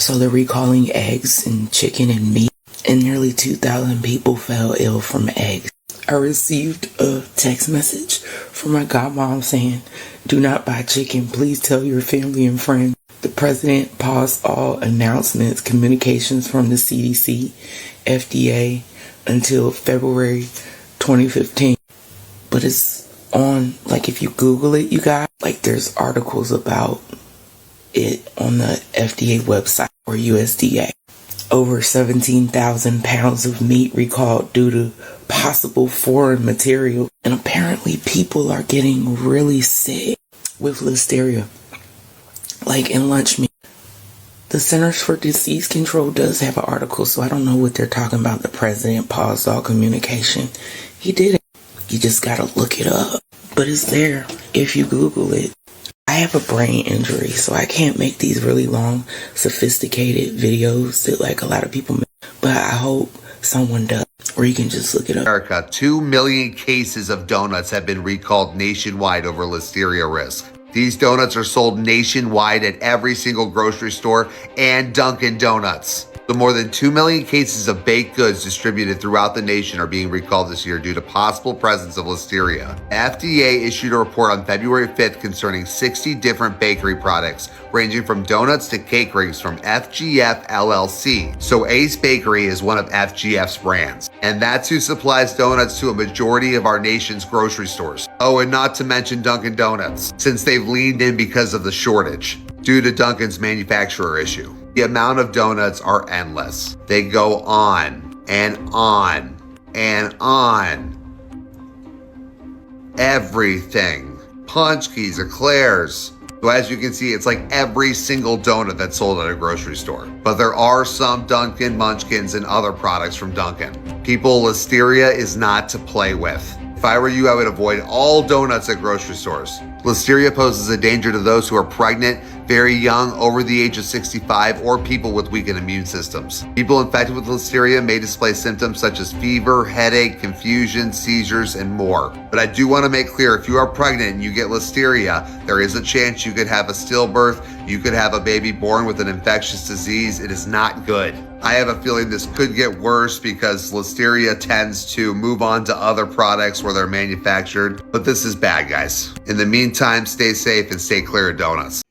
So they're recalling eggs and chicken and meat, and nearly 2,000 people fell ill from eggs. I received a text message from my godmom saying, "Do not buy chicken. Please tell your family and friends." The president paused all announcements, communications from the CDC, FDA until February 2015. But it's on, like, if you Google it, you guys, like, there's articles about it on the FDA website or USDA. Over 17,000 pounds of meat recalled due to possible foreign material. And apparently people are getting really sick with listeria, like in lunch meat. The Centers for Disease Control does have an article, so I don't know what they're talking about. The president paused all communication. He did it. You just gotta look it up. But it's there if you Google it. I have a brain injury, so I can't make these really long, sophisticated videos that like a lot of people make. But I hope someone does, or you can just look it up. America, 2 million cases of donuts have been recalled nationwide over listeria risk. These donuts are sold nationwide at every single grocery store and Dunkin' Donuts. The more than 2 million cases of baked goods distributed throughout the nation are being recalled this year due to possible presence of listeria. FDA issued a report on February 5th concerning 60 different bakery products, ranging from donuts to cake rings from FGF LLC. So Ace Bakery is one of FGF's brands, and that's who supplies donuts to a majority of our nation's grocery stores. Oh, and not to mention Dunkin' Donuts, since they've leaned in because of the shortage due to Dunkin's manufacturer issue. The amount of donuts are endless. They go on and on and on. Everything. Punch keys, eclairs. So as you can see, it's like every single donut that's sold at a grocery store. But there are some Dunkin' Munchkins and other products from Dunkin'. People, listeria is not to play with. If I were you, I would avoid all donuts at grocery stores. Listeria poses a danger to those who are pregnant, very young, over the age of 65, or people with weakened immune systems. People infected with listeria may display symptoms such as fever, headache, confusion, seizures, and more. But I do want to make clear, if you are pregnant and you get listeria, there is a chance you could have a stillbirth, you could have a baby born with an infectious disease. It is not good. I have a feeling this could get worse because listeria tends to move on to other products where they're manufactured, but this is bad, guys. In the meantime, stay safe and stay clear of donuts.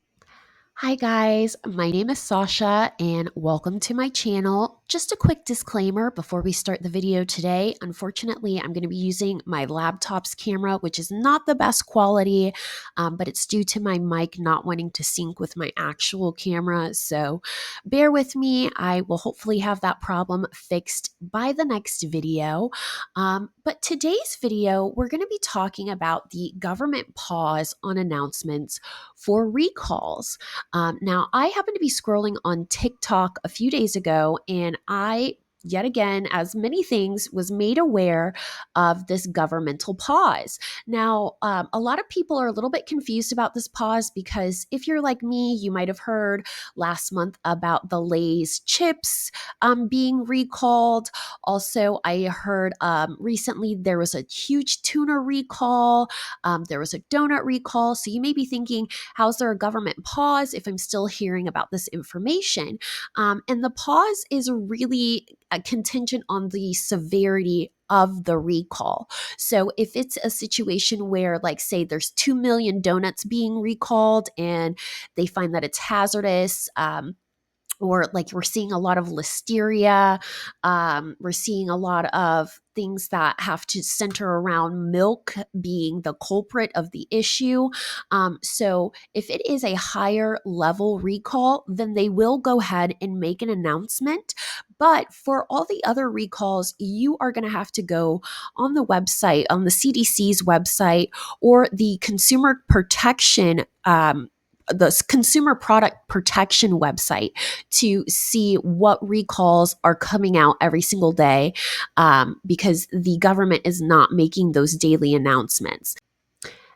Hi guys, my name is Sasha and welcome to my channel. Just a quick disclaimer before we start the video today. Unfortunately, I'm going to be using my laptop's camera, which is not the best quality, but it's due to my mic not wanting to sync with my actual camera. So bear with me. I will hopefully have that problem fixed by the next video. But today's video, we're going to be talking about the government pause on announcements for recalls. Now, I happened to be scrolling on TikTok a few days ago, and I, yet again, as many things, was made aware of this governmental pause. Now, a lot of people are a little bit confused about this pause because if you're like me, you might have heard last month about the Lay's chips being recalled. Also, I heard recently there was a huge tuna recall. There was a donut recall. So you may be thinking, how's there a government pause if I'm still hearing about this information? And the pause is really contingent on the severity of the recall. So if it's a situation where, like, say there's 2 million donuts being recalled and they find that it's hazardous, or like we're seeing a lot of listeria, we're seeing a lot of things that have to center around milk being the culprit of the issue. So if it is a higher level recall, then they will go ahead and make an announcement. But for all the other recalls, you are going to have to go on the website, on the CDC's website, or the the Consumer Product Protection website to see what recalls are coming out every single day, because the government is not making those daily announcements.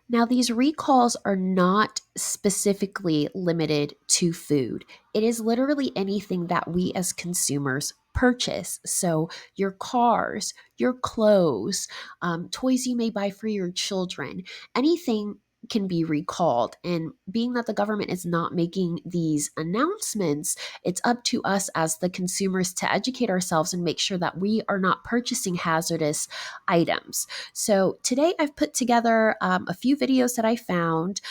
Now, these recalls are not specifically limited to food. It is literally anything that we as consumers purchase. So your cars, your clothes, toys you may buy for your children, anything can be recalled. And being that the government is not making these announcements, it's up to us as the consumers to educate ourselves and make sure that we are not purchasing hazardous items. So today I've put together a few videos that I found.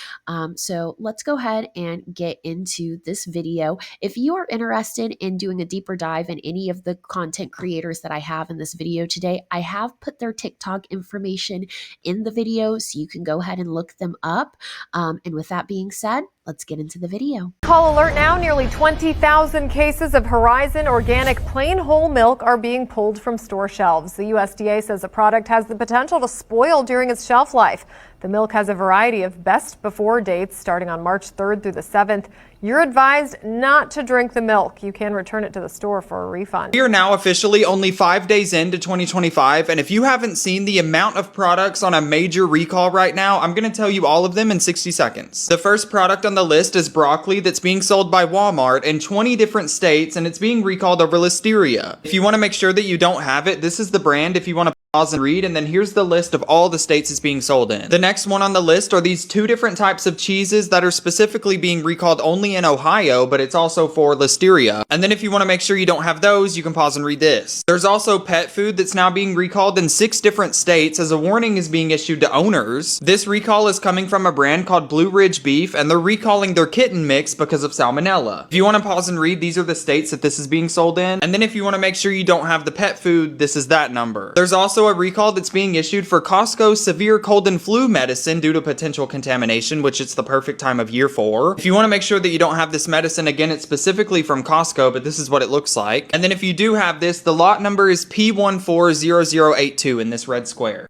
So let's go ahead and get into this video. If you are interested in doing a deeper dive in any of the content creators that I have in this video today, I have put their TikTok information in the video, so you can go ahead and look them up. And with that being said, let's get into the video. Call alert now. Nearly 20,000 cases of Horizon organic plain whole milk are being pulled from store shelves. The USDA says the product has the potential to spoil during its shelf life. The milk has a variety of best before dates starting on March 3rd through the 7th. You're advised not to drink the milk. You can return it to the store for a refund. We are now officially only 5 days into 2025, and if you haven't seen the amount of products on a major recall right now, I'm going to tell you all of them in 60 seconds. The first product on the list is broccoli that's being sold by Walmart in 20 different states, and it's being recalled over listeria. If you want to make sure that you don't have it, this is the brand if you want to pause and read, and then here's the list of all the states it's being sold in. The next one on the list are these 2 different types of cheeses that are specifically being recalled only in Ohio, but it's also for listeria. And then if you want to make sure you don't have those, you can pause and read this. There's also pet food that's now being recalled in 6 different states as a warning is being issued to owners. This recall is coming from a brand called Blue Ridge Beef, and they're recalling their kitten mix because of salmonella. If you want to pause and read, these are the states that this is being sold in. And then if you want to make sure you don't have the pet food, this is that number. There's also a recall that's being issued for Costco severe cold and flu medicine due to potential contamination, which it's the perfect time of year for. If you want to make sure that you don't have this medicine, again, it's specifically from Costco, but this is what it looks like. And then if you do have this, the lot number is P140082 in this red square.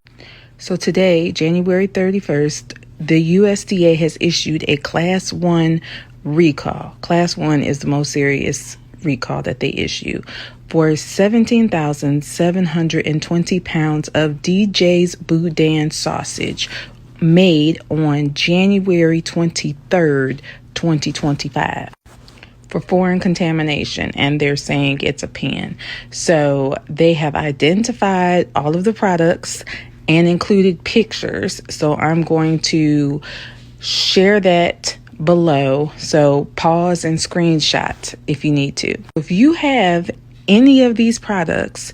So today, January 31st, the USDA has issued a Class 1 recall. Class 1 is the most serious recall that they issue for 17,720 pounds of DJ's Boudin sausage made on January 23rd, 2025 for foreign contamination, and they're saying it's a pan. So they have identified all of the products and included pictures. So I'm going to share that below. So pause and screenshot if you need to. If you have any of these products,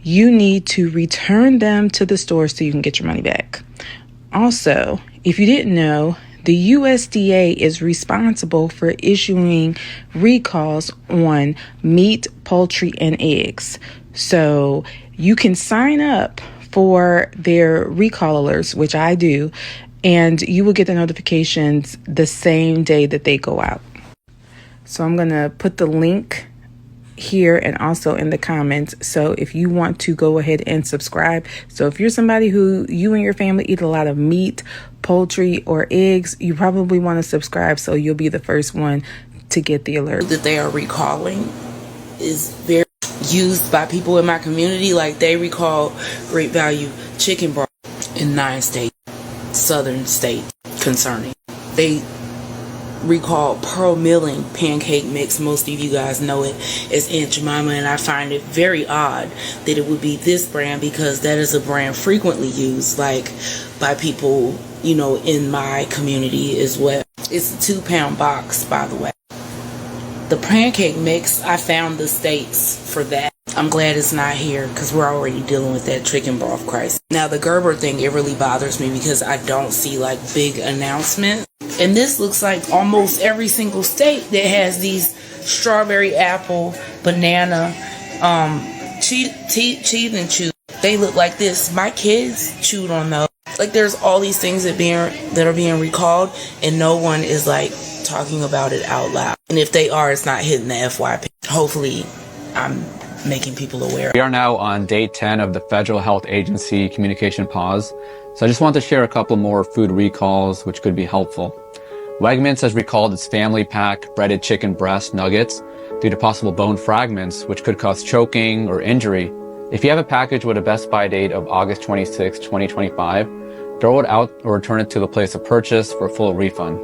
you need to return them to the store so you can get your money back. Also, if you didn't know, the USDA is responsible for issuing recalls on meat, poultry, and eggs. So you can sign up for their recall alerts, which I do, and you will get the notifications the same day that they go out. So I'm going to put the link here and also in the comments. So if you want to go ahead and subscribe. So if you're somebody who you and your family eat a lot of meat, poultry, or eggs, you probably want to subscribe so you'll be the first one to get the alert. That they are recalling is very used by people in my community. Like they recall Great Value chicken broth in 9 states, southern states concerning. They recall Pearl Milling pancake mix. Most of you guys know it as Aunt Jemima, and I find it very odd that it would be this brand because that is a brand frequently used like by people, you know, in my community as well. It's a 2-pound box, by the way. The pancake mix, I found the states for that. I'm glad it's not here because we're already dealing with that chicken broth crisis. Now the Gerber thing, it really bothers me because I don't see like big announcements. And this looks like almost every single state that has these strawberry, apple, banana, cheese and chew. They look like this. My kids chewed on those. Like there's all these things that are being recalled, and no one is like talking about it out loud. And if they are, it's not hitting the FYP. Hopefully, I'm making people aware. We are now on day 10 of the Federal Health Agency communication pause. So I just want to share a couple more food recalls which could be helpful. Wegmans has recalled its family pack breaded chicken breast nuggets due to possible bone fragments which could cause choking or injury. If you have a package with a best by date of August 26, 2025, throw it out or return it to the place of purchase for a full refund.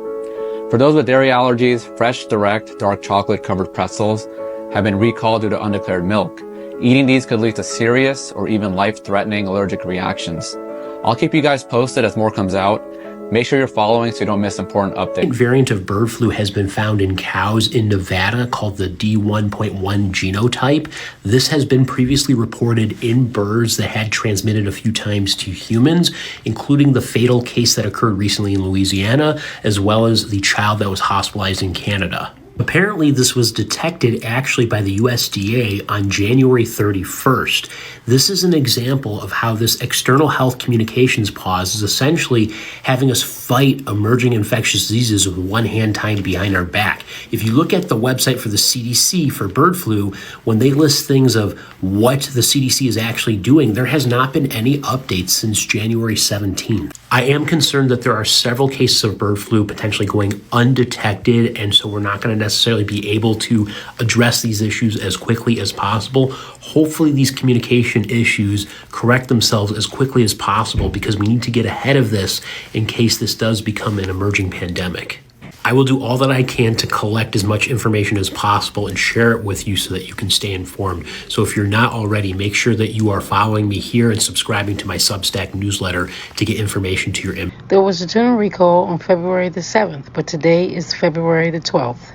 For those with dairy allergies, Fresh Direct dark chocolate covered pretzels have been recalled due to undeclared milk. Eating these could lead to serious or even life-threatening allergic reactions. I'll keep you guys posted as more comes out. Make sure you're following so you don't miss important updates. A variant of bird flu has been found in cows in Nevada called the D1.1 genotype. This has been previously reported in birds that had transmitted a few times to humans, including the fatal case that occurred recently in Louisiana, as well as the child that was hospitalized in Canada. Apparently, this was detected actually by the USDA on January 31st. This is an example of how this external health communications pause is essentially having us fight emerging infectious diseases with one hand tied behind our back. If you look at the website for the CDC for bird flu, when they list things of what the CDC is actually doing, there has not been any updates since January 17th. I am concerned that there are several cases of bird flu potentially going undetected, and so we're not going to necessarily be able to address these issues as quickly as possible. Hopefully these communication issues correct themselves as quickly as possible, because we need to get ahead of this in case this does become an emerging pandemic. I will do all that I can to collect as much information as possible and share it with you so that you can stay informed. So if you're not already, make sure that you are following me here and subscribing to my Substack newsletter to get information to your inbox. There was a tuna recall on February the 7th, but today is February the 12th.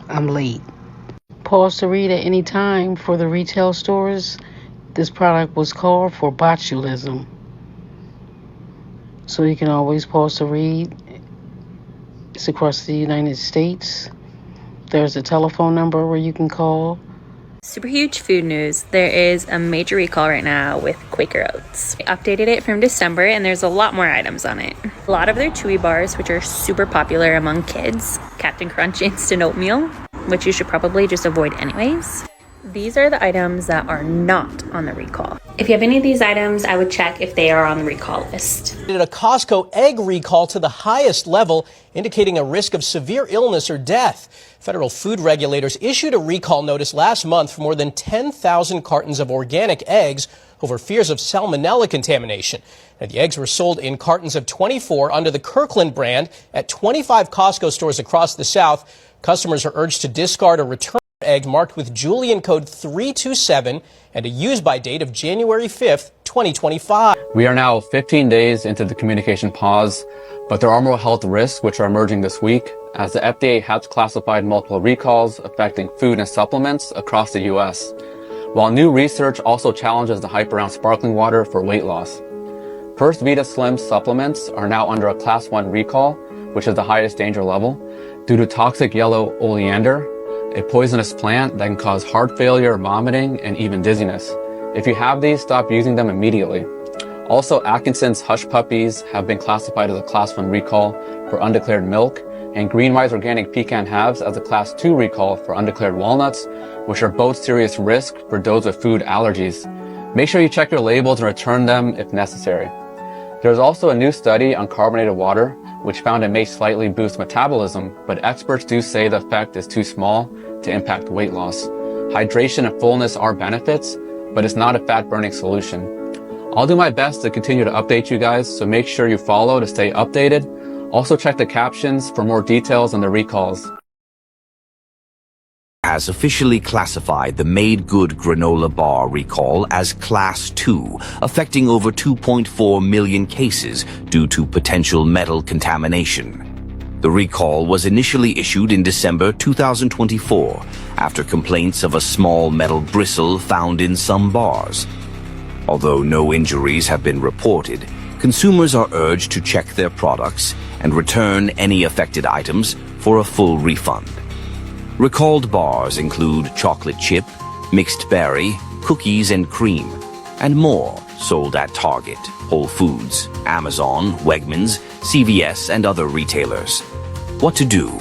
I'm late. Pause to read at any time for the retail stores. This product was called for botulism. So you can always pause to read. It's across the United States. There's a telephone number where you can call. Super huge food news. There is a major recall right now with Quaker Oats. They updated it from December and there's a lot more items on it. A lot of their chewy bars, which are super popular among kids. Captain Crunch instant oatmeal, which you should probably just avoid anyways. These are the items that are not on the recall. If you have any of these items, I would check if they are on the recall list. A Costco egg recall to the highest level, indicating a risk of severe illness or death. Federal food regulators issued a recall notice last month for more than 10,000 cartons of organic eggs over fears of salmonella contamination. Now, the eggs were sold in cartons of 24 under the Kirkland brand at 25 Costco stores across the South. Customers are urged to discard or return egg marked with Julian code 327 and a use-by date of January 5th, 2025. We are now 15 days into the communication pause, but there are more health risks which are emerging this week, as the FDA has classified multiple recalls affecting food and supplements across the U.S., while new research also challenges the hype around sparkling water for weight loss. First Vita Slim supplements are now under a Class 1 recall, which is the highest danger level, due to toxic yellow oleander, a poisonous plant that can cause heart failure, vomiting, and even dizziness. If you have these, stop using them immediately. Also, Atkinson's Hush Puppies have been classified as a Class 1 recall for undeclared milk, and Greenwise Organic Pecan Halves as a Class 2 recall for undeclared walnuts, which are both serious risk for those with food allergies. Make sure you check your labels and return them if necessary. There's also a new study on carbonated water, which found it may slightly boost metabolism, but experts do say the effect is too small to impact weight loss. Hydration and fullness are benefits, but it's not a fat-burning solution. I'll do my best to continue to update you guys, so make sure you follow to stay updated. Also check the captions for more details on the recalls. Has officially classified the Made Good granola bar recall as Class 2, affecting over 2.4 million cases due to potential metal contamination. The recall was initially issued in December 2024 after complaints of a small metal bristle found in some bars. Although no injuries have been reported, consumers are urged to check their products and return any affected items for a full refund. Recalled bars include chocolate chip, mixed berry, cookies and cream, and more sold at Target, Whole Foods, Amazon, Wegmans, CVS, and other retailers. What to do?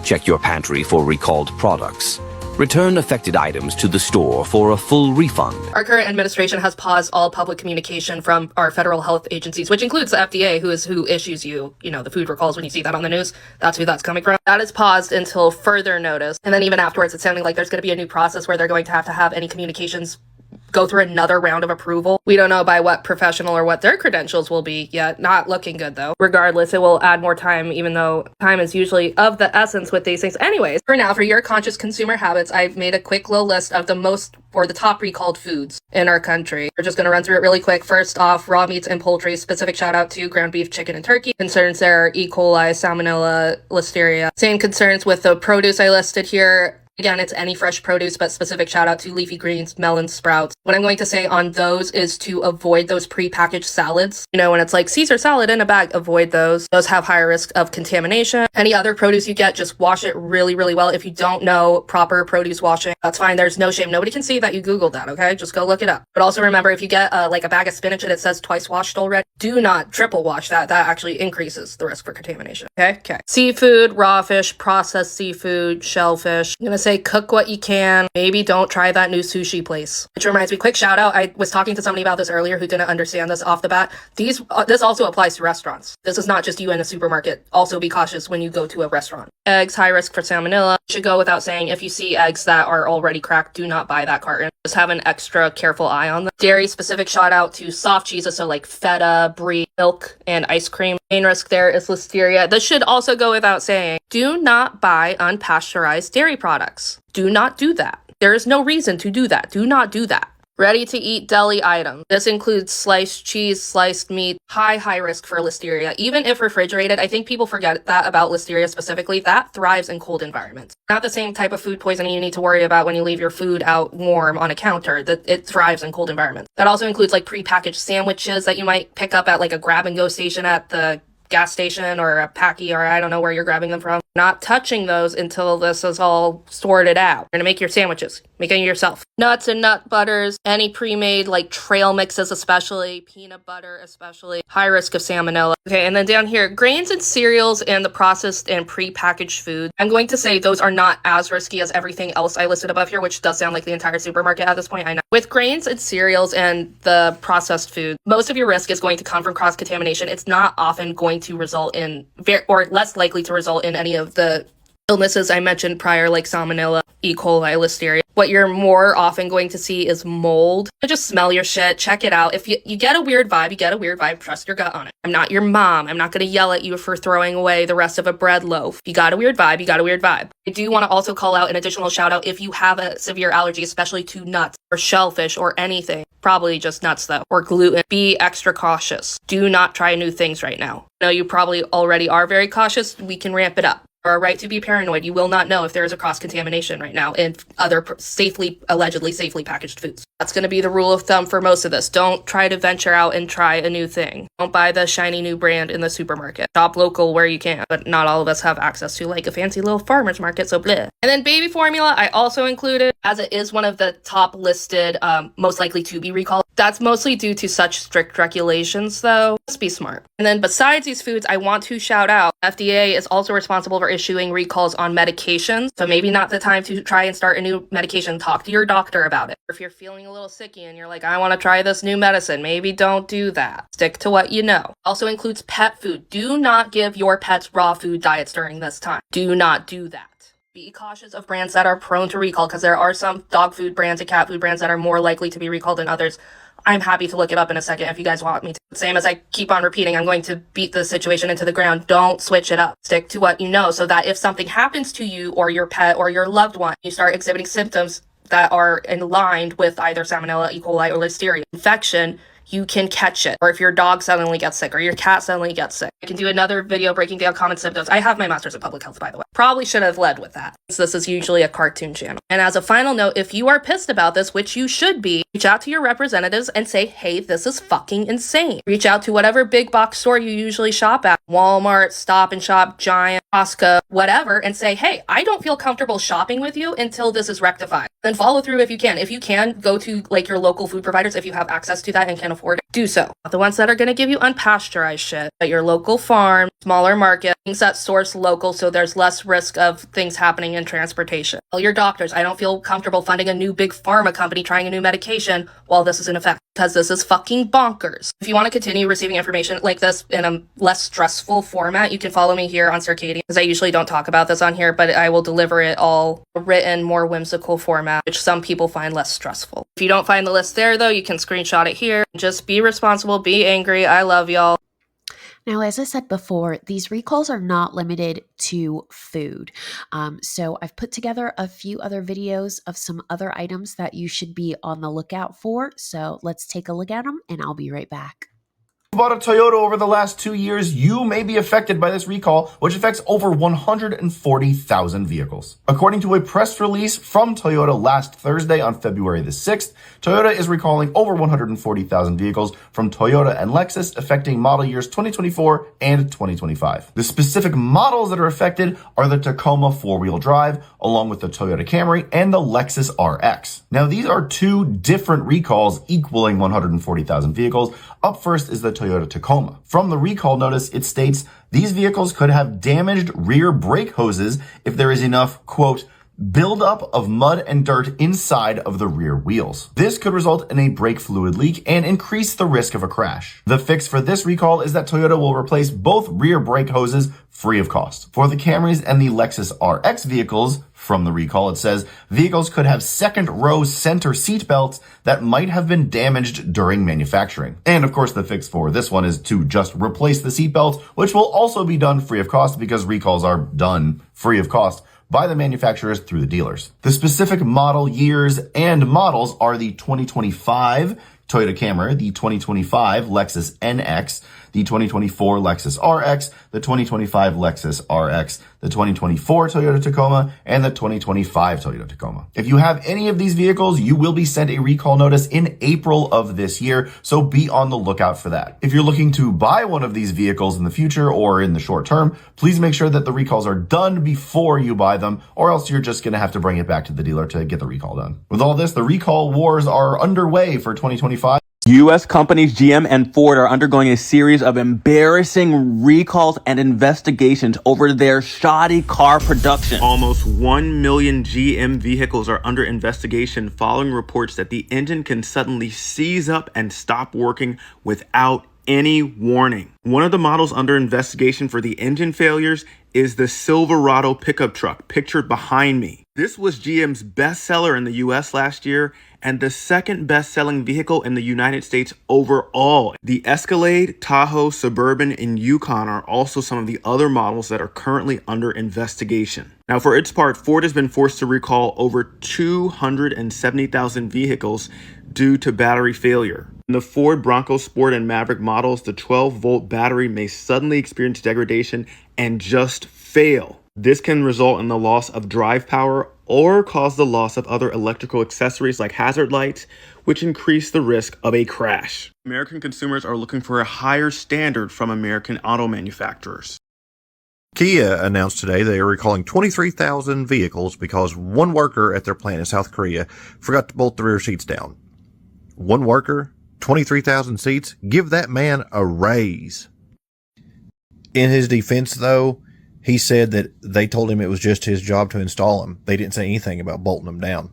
Check your pantry for recalled products. Return affected items to the store for a full refund. Our current administration has paused all public communication from our federal health agencies, which includes the FDA, who issues you the food recalls when you see that on the news. That's who that's coming from. That is paused until further notice. And then even afterwards, it's sounding like there's going to be a new process where they're going to have any communications go through another round of approval. We don't know by what professional or what their credentials will be yet. Not looking good though. Regardless, it will add more time, even though time is usually of the essence with these things. Anyways, for now, for your conscious consumer habits, I've made a quick little list of the most or the top recalled foods in our country. We're just going to run through it really quick. First off, raw meats and poultry. Specific shout out to ground beef, chicken, and turkey. Concerns there are E. coli, salmonella, listeria. Same concerns with the produce I listed here. Again, it's any fresh produce, but specific shout out to leafy greens, melons, sprouts. What I'm going to say on those is to avoid those prepackaged salads. You know, when it's like Caesar salad in a bag, avoid those. Those have higher risk of contamination. Any other produce you get, just wash it really, really well. If you don't know proper produce washing, that's fine. There's no shame. Nobody can see that you Googled that, okay? Just go look it up. But also remember, if you get like a bag of spinach and it says twice washed already, do not triple wash that. That actually increases the risk for contamination, okay? Okay. Seafood, raw fish, processed seafood, shellfish. I'm gonna say cook what you can. Maybe don't try that new sushi place. Which reminds me, quick shout out. I was talking to somebody about this earlier who didn't understand this off the bat. This also applies to restaurants. This is not just you in a supermarket. Also be cautious when you go to a restaurant. Eggs, high risk for salmonella. Should go without saying, if you see eggs that are already cracked, do not buy that carton. Just have an extra careful eye on them. Dairy, specific shout out to soft cheeses, so like feta, brie, milk, and ice cream. Main risk there is listeria. This should also go without saying. Do not buy unpasteurized dairy products. Do not do that. There is no reason to do that. Do not do that. Ready to eat deli items. This includes sliced cheese, sliced meat, high risk for listeria. Even if refrigerated, I think people forget that about listeria specifically. That thrives in cold environments. Not the same type of food poisoning you need to worry about when you leave your food out warm on a counter. That it thrives in cold environments. That also includes like prepackaged sandwiches that you might pick up at like a grab and go station at the gas station or a Packy, or I don't know where you're grabbing them from. Not touching those until this is all sorted out. You're gonna make your sandwiches. Making it yourself. Nuts and nut butters, any pre-made like trail mixes especially, peanut butter especially, high risk of salmonella. Okay, and then down here, grains and cereals and the processed and pre-packaged food. I'm going to say those are not as risky as everything else I listed above here, which does sound like the entire supermarket at this point, I know. With grains and cereals and the processed food, most of your risk is going to come from cross-contamination. It's not often going to result in, or less likely to result in any of the illnesses I mentioned prior, like salmonella, E. coli, listeria. What you're more often going to see is mold. Just smell your shit, check it out. If you get a weird vibe, you get a weird vibe, trust your gut on it. I'm not your mom. I'm not going to yell at you for throwing away the rest of a bread loaf. You got a weird vibe, you got a weird vibe. I do want to also call out an additional shout out if you have a severe allergy, especially to nuts or shellfish or anything. Probably just nuts though, or gluten. Be extra cautious. Do not try new things right now. I know you probably already are very cautious. We can ramp it up. Or a right to be paranoid. You will not know if there is a cross-contamination right now in other allegedly safely packaged foods. That's going to be the rule of thumb for most of this. Don't try to venture out and try a new thing. Don't buy the shiny new brand in the supermarket. Shop local where you can, but not all of us have access to like a fancy little farmer's market, so bleh. And then baby formula, I also included, as it is one of the top listed, most likely to be recalled. That's mostly due to such strict regulations though. Just be smart. And then besides these foods, I want to shout out, FDA is also responsible for issuing recalls on medications. So maybe not the time to try and start a new medication. Talk to your doctor about it. Or if you're feeling a little sicky and you're like, I want to try this new medicine, maybe don't do that. Stick to what you know. Also includes pet food. Do not give your pets raw food diets during this time. Do not do that. Be cautious of brands that are prone to recall, because there are some dog food brands and cat food brands that are more likely to be recalled than others. I'm happy to look it up in a second if you guys want me to. Same as I keep on repeating, I'm going to beat the situation into the ground. Don't switch it up. Stick to what you know so that if something happens to you or your pet or your loved one, you start exhibiting symptoms that are in line with either salmonella, E. coli, or listeria infection, you can catch it. Or if your dog suddenly gets sick or your cat suddenly gets sick. I can do another video breaking down common symptoms. I have my master's in public health, by the way. Probably should have led with that, since this is usually a cartoon channel. And as a final note, if you are pissed about this, which you should be, reach out to your representatives and say, hey, this is fucking insane. Reach out to whatever big box store you usually shop at, Walmart, Stop and Shop, Giant, Costco, whatever, and say, hey, I don't feel comfortable shopping with you until this is rectified. Then follow through if you can. If you can, go to like your local food providers if you have access to that and can afford it. Do so. Not the ones that are going to give you unpasteurized shit, but your local farm, smaller market, things that source local so there's less risk of things happening in transportation. Tell your doctors, I don't feel comfortable funding a new big pharma company trying a new medication while this is in effect. because this is fucking bonkers. If you want to continue receiving information like this in a less stressful format, you can follow me here on Circadian, because I usually don't talk about this on here, but I will deliver it all written, more whimsical format, which some people find less stressful. If you don't find the list there, though, you can screenshot it here. Just be responsible, be angry. I love y'all. Now, as I said before, these recalls are not limited to food. So I've put together a few other videos of some other items that you should be on the lookout for. So let's take a look at them and I'll be right back. Bought a Toyota over the last 2 years, you may be affected by this recall, which affects over 140,000 vehicles. According to a press release from Toyota last Thursday on February the 6th, Toyota is recalling over 140,000 vehicles from Toyota and Lexus, affecting model years 2024 and 2025. The specific models that are affected are the Tacoma 4-wheel drive, along with the Toyota Camry and the Lexus RX. Now, these are two different recalls equaling 140,000 vehicles. Up first is the Toyota Tacoma. From the recall notice, it states these vehicles could have damaged rear brake hoses if there is enough, quote, buildup of mud and dirt inside of the rear wheels. This could result in a brake fluid leak and increase the risk of a crash. The fix for this recall is that Toyota will replace both rear brake hoses free of cost. For the Camrys and the Lexus RX vehicles, from the recall, it says vehicles could have second row center seat belts that might have been damaged during manufacturing. And of course, the fix for this one is to just replace the seat belts, which will also be done free of cost because recalls are done free of cost by the manufacturers through the dealers. The specific model years and models are the 2025 Toyota Camry, the 2025 Lexus NX, the 2024 Lexus RX, the 2025 Lexus RX, the 2024 Toyota Tacoma, and the 2025 Toyota Tacoma. If you have any of these vehicles, you will be sent a recall notice in April of this year, so be on the lookout for that. If you're looking to buy one of these vehicles in the future or in the short term, please make sure that the recalls are done before you buy them, or else you're just going to have to bring it back to the dealer to get the recall done. With all this, the recall wars are underway for 2025. U.S. companies GM and Ford are undergoing a series of embarrassing recalls and investigations over their shoddy car production. Almost 1 million GM vehicles are under investigation following reports that the engine can suddenly seize up and stop working without any warning. One of the models under investigation for the engine failures is the Silverado pickup truck pictured behind me. This was GM's bestseller in the US last year and the second best-selling vehicle in the United States overall. The Escalade, Tahoe, Suburban, and Yukon are also some of the other models that are currently under investigation. Now, for its part, Ford has been forced to recall over 270,000 vehicles due to battery failure. In the Ford Bronco Sport and Maverick models, the 12-volt battery may suddenly experience degradation and just fail. This can result in the loss of drive power or cause the loss of other electrical accessories like hazard lights, which increase the risk of a crash. American consumers are looking for a higher standard from American auto manufacturers. Kia announced today they are recalling 23,000 vehicles because one worker at their plant in South Korea forgot to bolt the rear seats down. One worker, 23,000 seats? Give that man a raise. In his defense, though, he said that they told him it was just his job to install them. They didn't say anything about bolting them down.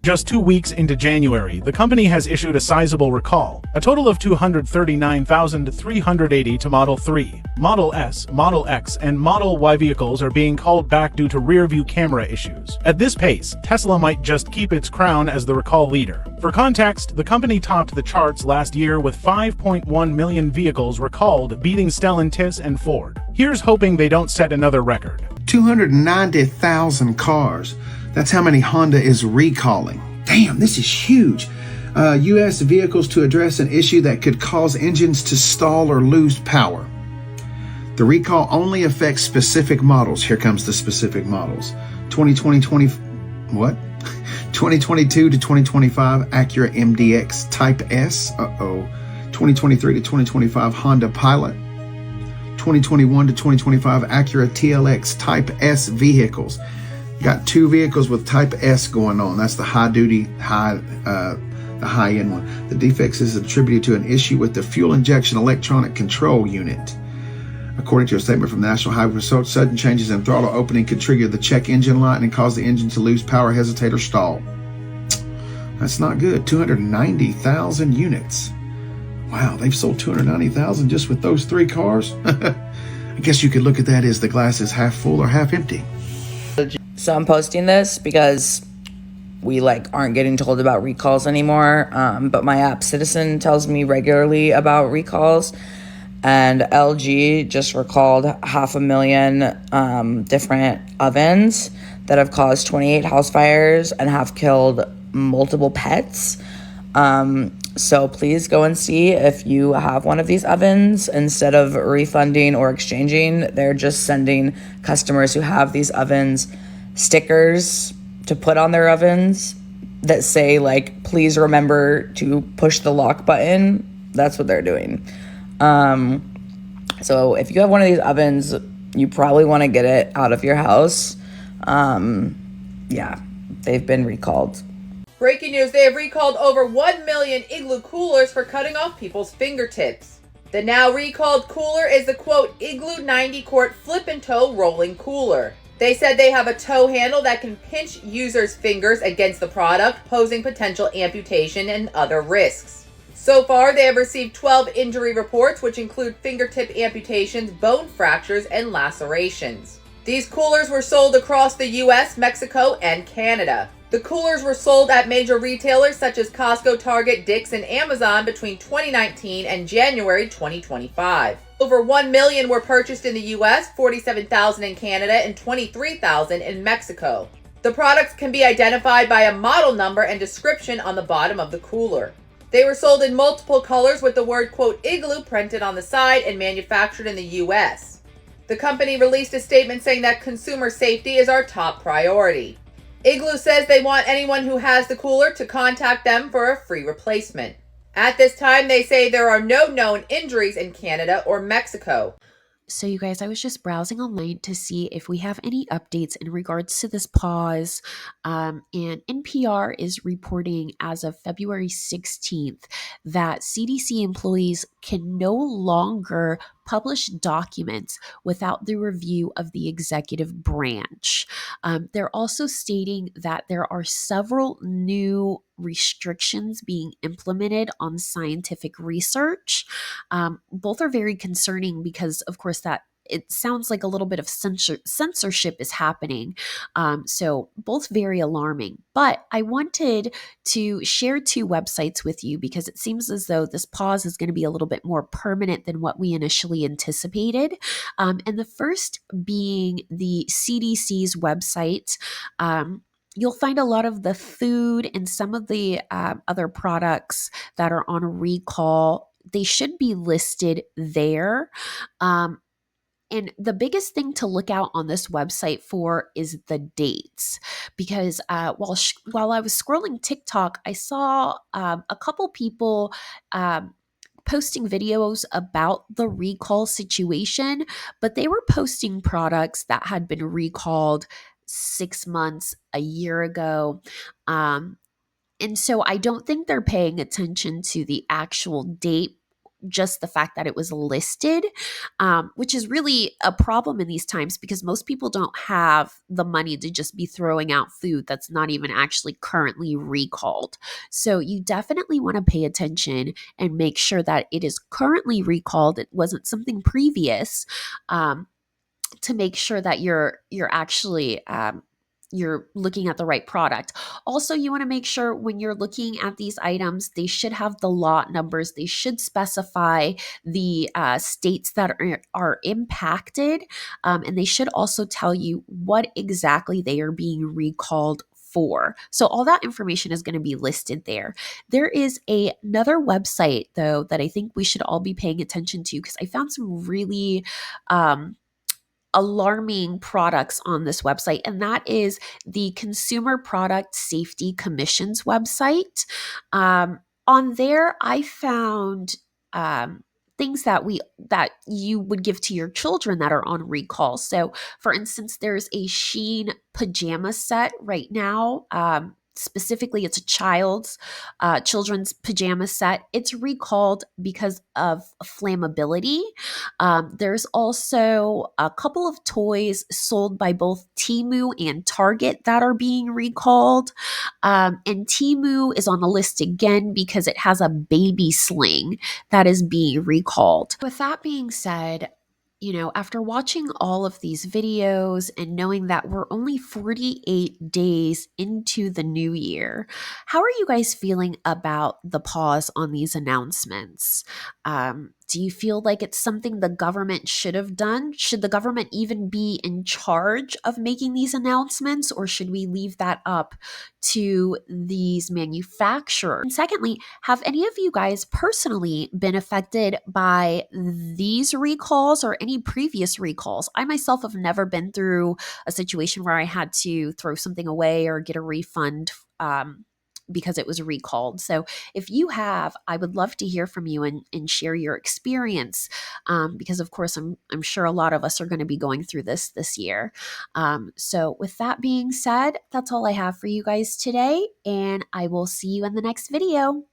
Just 2 weeks into January, the company has issued a sizable recall, a total of 239,380 to Model 3. Model S, Model X, and Model Y vehicles are being called back due to rear-view camera issues. At this pace, Tesla might just keep its crown as the recall leader. For context, the company topped the charts last year with 5.1 million vehicles recalled, beating Stellantis and Ford. Here's hoping they don't set another record. 290,000 cars. That's how many Honda is recalling. Damn, this is huge. U.S. vehicles to address an issue that could cause engines to stall or lose power. The recall only affects specific models. Here comes the specific models. 2022 to 2025 Acura MDX Type S. 2023 to 2025 Honda Pilot. 2021 to 2025 Acura TLX Type S vehicles. Got two vehicles with Type S going on. That's the high-end one. The defects is attributed to an issue with the fuel injection electronic control unit. According to a statement from the National Highway Patrol, sudden changes in throttle opening could trigger the check engine light and cause the engine to lose power, hesitate, or stall. That's not good. 290,000 units. Wow, they've sold 290,000 just with those 3 cars? I guess you could look at that as the glass is half full or half empty. So I'm posting this because we aren't getting told about recalls anymore. But my app Citizen tells me regularly about recalls. And LG just recalled 500,000 different ovens that have caused 28 house fires and have killed multiple pets. So please go and see if you have one of these ovens. Instead of refunding or exchanging, they're just sending customers who have these ovens stickers to put on their ovens that say, please remember to push the lock button. That's what they're doing. So if you have one of these ovens, you probably want to get it out of your house. Yeah, they've been recalled. Breaking news, they have recalled over 1 million Igloo coolers for cutting off people's fingertips. The now recalled cooler is the quote Igloo 90 quart flip and toe rolling cooler. They said they have a toe handle that can pinch users' fingers against the product, posing potential amputation and other risks. So far, they have received 12 injury reports, which include fingertip amputations, bone fractures, and lacerations. These coolers were sold across the US, Mexico, and Canada. The coolers were sold at major retailers such as Costco, Target, Dick's, and Amazon between 2019 and January 2025. Over 1 million were purchased in the US, 47,000 in Canada, and 23,000 in Mexico. The products can be identified by a model number and description on the bottom of the cooler. They were sold in multiple colors with the word quote Igloo printed on the side and manufactured in the US. The company released a statement saying that consumer safety is our top priority. Igloo says they want anyone who has the cooler to contact them for a free replacement. At this time, they say there are no known injuries in Canada or Mexico. So, you guys, I was just browsing online to see if we have any updates in regards to this pause. And NPR is reporting as of February 16th that CDC employees can no longer publish documents without the review of the executive branch. They're also stating that there are several new restrictions being implemented on scientific research. Both are very concerning because, of course, that it sounds like a little bit of censorship is happening. So both very alarming. But I wanted to share 2 websites with you because it seems as though this pause is going to be a little bit more permanent than what we initially anticipated. And the first being the CDC's website. You'll find a lot of the food and some of the other products that are on recall. They should be listed there. And the biggest thing to look out on this website for is the dates, because while I was scrolling TikTok, I saw a couple people posting videos about the recall situation, but they were posting products that had been recalled 6 months, a year ago. And so I don't think they're paying attention to the actual date, just the fact that it was listed, which is really a problem in these times because most people don't have the money to just be throwing out food that's not even actually currently recalled. So you definitely want to pay attention and make sure that it is currently recalled. It wasn't something previous, to make sure that you're actually you're looking at the right product. Also, you want to make sure when you're looking at these items, they should have the lot numbers. They should specify the states that are impacted, and they should also tell you what exactly they are being recalled for. So all that information is going to be listed there. There is another website though that I think we should all be paying attention to because I found some really alarming products on this website, and that is the Consumer Product Safety Commission's website. On there, I found things that you would give to your children that are on recall. So, for instance, there's a Sheen pajama set right now. specifically it's a children's pajama set. It's recalled because of flammability. There's also a couple of toys sold by both Temu and Target that are being recalled. And Temu is on the list again because it has a baby sling that is being recalled. With that being said, after watching all of these videos and knowing that we're only 48 days into the new year, how are you guys feeling about the pause on these announcements? Do you feel like it's something the government should have done? Should the government even be in charge of making these announcements, or should we leave that up to these manufacturers? And secondly, have any of you guys personally been affected by these recalls or any previous recalls? I myself have never been through a situation where I had to throw something away or get a refund because it was recalled. So if you have, I would love to hear from you and share your experience, because of course I'm sure a lot of us are going to be going through this year. So with that being said, that's all I have for you guys today, and I will see you in the next video.